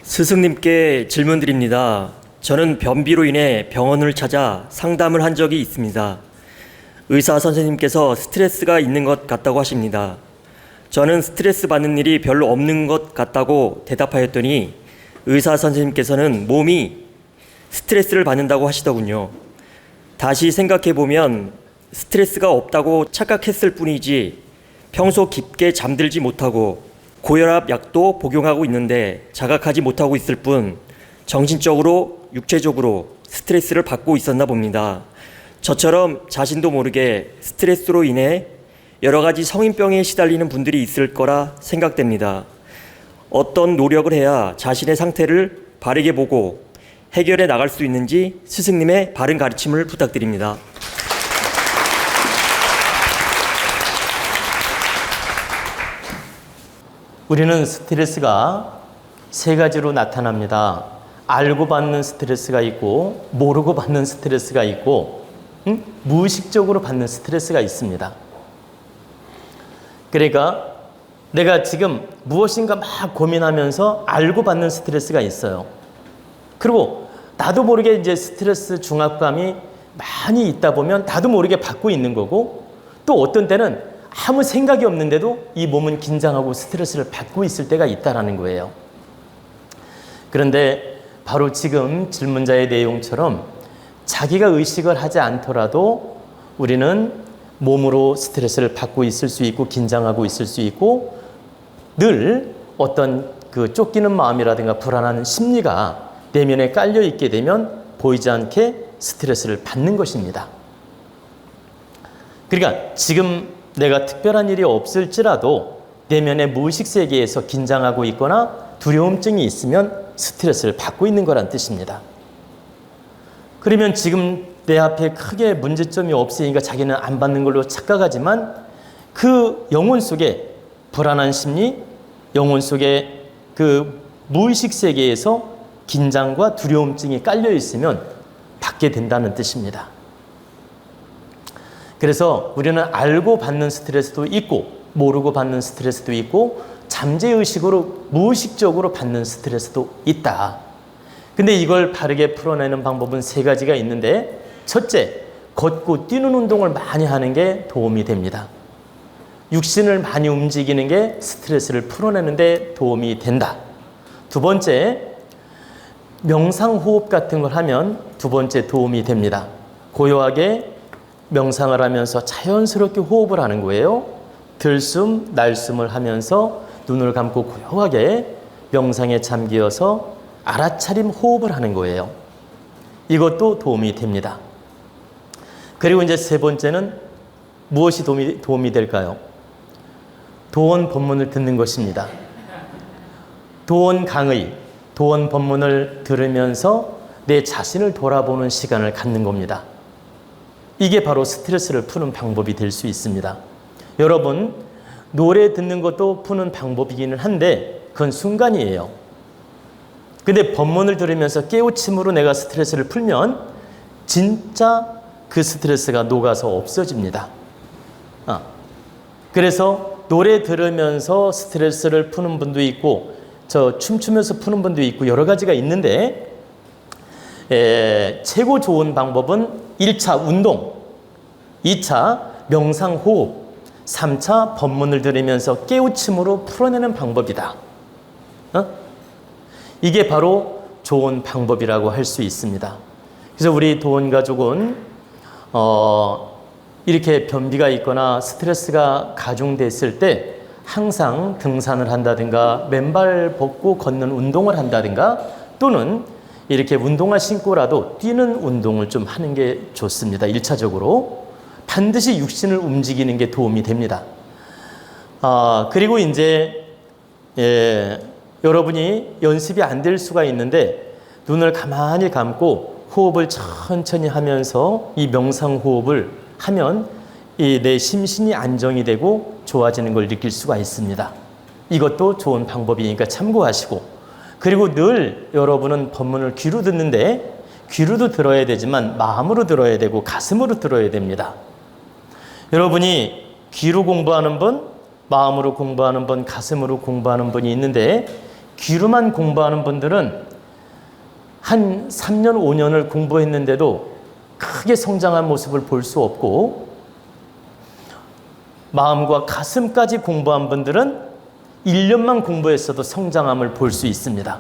스승님께 질문드립니다. 저는 변비로 인해 병원을 찾아 상담을 한 적이 있습니다. 의사 선생님께서 스트레스가 있는 것 같다고 하십니다. 저는 스트레스 받는 일이 별로 없는 것 같다고 대답하였더니 의사 선생님께서는 몸이 스트레스를 받는다고 하시더군요. 다시 생각해보면 스트레스가 없다고 착각했을 뿐이지 평소 깊게 잠들지 못하고 고혈압 약도 복용하고 있는데 자각하지 못하고 있을 뿐 정신적으로 육체적으로 스트레스를 받고 있었나 봅니다. 저처럼 자신도 모르게 스트레스로 인해 여러 가지 성인병에 시달리는 분들이 있을 거라 생각됩니다. 어떤 노력을 해야 자신의 상태를 바르게 보고 해결해 나갈 수 있는지 스승님의 바른 가르침을 부탁드립니다. 우리는 스트레스가 세 가지로 나타납니다. 알고 받는 스트레스가 있고, 모르고 받는 스트레스가 있고, 무의식적으로 받는 스트레스가 있습니다. 그러니까 내가 지금 무엇인가 막 고민하면서 알고 받는 스트레스가 있어요. 그리고 나도 모르게 이제 스트레스 중압감이 많이 있다 보면 나도 모르게 받고 있는 거고, 또 어떤 때는 아무 생각이 없는데도 이 몸은 긴장하고 스트레스를 받고 있을 때가 있다라는 거예요. 그런데 바로 지금 질문자의 내용처럼 자기가 의식을 하지 않더라도 우리는 몸으로 스트레스를 받고 있을 수 있고 긴장하고 있을 수 있고 늘 어떤 그 쫓기는 마음이라든가 불안한 심리가 내면에 깔려 있게 되면 보이지 않게 스트레스를 받는 것입니다. 그러니까 지금 내가 특별한 일이 없을지라도 내면의 무의식 세계에서 긴장하고 있거나 두려움증이 있으면 스트레스를 받고 있는 거란 뜻입니다. 그러면 지금 내 앞에 크게 문제점이 없으니까 자기는 안 받는 걸로 착각하지만 그 영혼 속에 불안한 심리, 영혼 속에 그 무의식 세계에서 긴장과 두려움증이 깔려 있으면 받게 된다는 뜻입니다. 그래서 우리는 알고 받는 스트레스도 있고 모르고 받는 스트레스도 있고 잠재의식으로 무의식적으로 받는 스트레스도 있다. 근데 이걸 바르게 풀어내는 방법은 세 가지가 있는데 첫째, 걷고 뛰는 운동을 많이 하는 게 도움이 됩니다. 육신을 많이 움직이는 게 스트레스를 풀어내는 데 도움이 된다. 두 번째, 명상호흡 같은 걸 하면 두 번째 도움이 됩니다. 고요하게 명상을 하면서 자연스럽게 호흡을 하는 거예요. 들숨, 날숨을 하면서 눈을 감고 고요하게 명상에 잠기어서 알아차림 호흡을 하는 거예요. 이것도 도움이 됩니다. 그리고 이제 세 번째는 무엇이 도움이 될까요? 도원 법문을 듣는 것입니다. 도원 강의, 도원 법문을 들으면서 내 자신을 돌아보는 시간을 갖는 겁니다. 이게 바로 스트레스를 푸는 방법이 될 수 있습니다. 여러분, 노래 듣는 것도 푸는 방법이기는 한데 그건 순간이에요. 근데 법문을 들으면서 깨우침으로 내가 스트레스를 풀면 진짜 그 스트레스가 녹아서 없어집니다. 그래서 노래 들으면서 스트레스를 푸는 분도 있고 저 춤추면서 푸는 분도 있고 여러 가지가 있는데 최고 좋은 방법은 1차 운동, 2차 명상호흡, 3차 법문을 들으면서 깨우침으로 풀어내는 방법이다. 이게 바로 좋은 방법이라고 할 수 있습니다. 그래서 우리 도원 가족은 이렇게 변비가 있거나 스트레스가 가중됐을 때 항상 등산을 한다든가 맨발 벗고 걷는 운동을 한다든가 또는 이렇게 운동화 신고라도 뛰는 운동을 좀 하는 게 좋습니다. 1차적으로. 반드시 육신을 움직이는 게 도움이 됩니다. 그리고 이제, 여러분이 연습이 안 될 수가 있는데 눈을 가만히 감고 호흡을 천천히 하면서 이 명상 호흡을 하면 이 내 심신이 안정이 되고 좋아지는 걸 느낄 수가 있습니다. 이것도 좋은 방법이니까 참고하시고 그리고 늘 여러분은 법문을 귀로 듣는데 귀로도 들어야 되지만 마음으로 들어야 되고 가슴으로 들어야 됩니다. 여러분이 귀로 공부하는 분, 마음으로 공부하는 분, 가슴으로 공부하는 분이 있는데 귀로만 공부하는 분들은 한 3년, 5년을 공부했는데도 크게 성장한 모습을 볼 수 없고, 마음과 가슴까지 공부한 분들은 1년만 공부했어도 성장함을 볼 수 있습니다.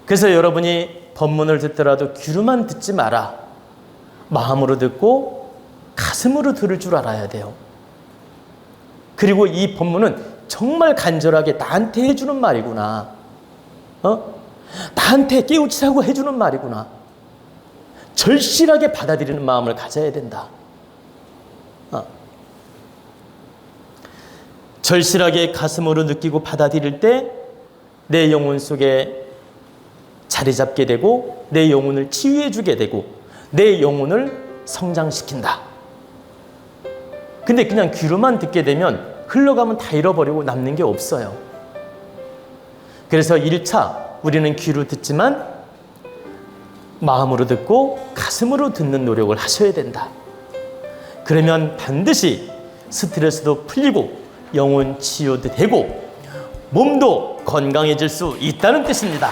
그래서 여러분이 법문을 듣더라도 귀로만 듣지 마라. 마음으로 듣고 가슴으로 들을 줄 알아야 돼요. 그리고 이 법문은 정말 간절하게 나한테 해주는 말이구나. 나한테 깨우치라고 해주는 말이구나. 절실하게 받아들이는 마음을 가져야 된다. 절실하게 가슴으로 느끼고 받아들일 때 내 영혼 속에 자리 잡게 되고 내 영혼을 치유해 주게 되고 내 영혼을 성장시킨다. 근데 그냥 귀로만 듣게 되면 흘러가면 다 잃어버리고 남는 게 없어요. 그래서 1차 우리는 귀로 듣지만 마음으로 듣고 가슴으로 듣는 노력을 하셔야 된다. 그러면 반드시 스트레스도 풀리고 영혼 치유도 되고 몸도 건강해질 수 있다는 뜻입니다.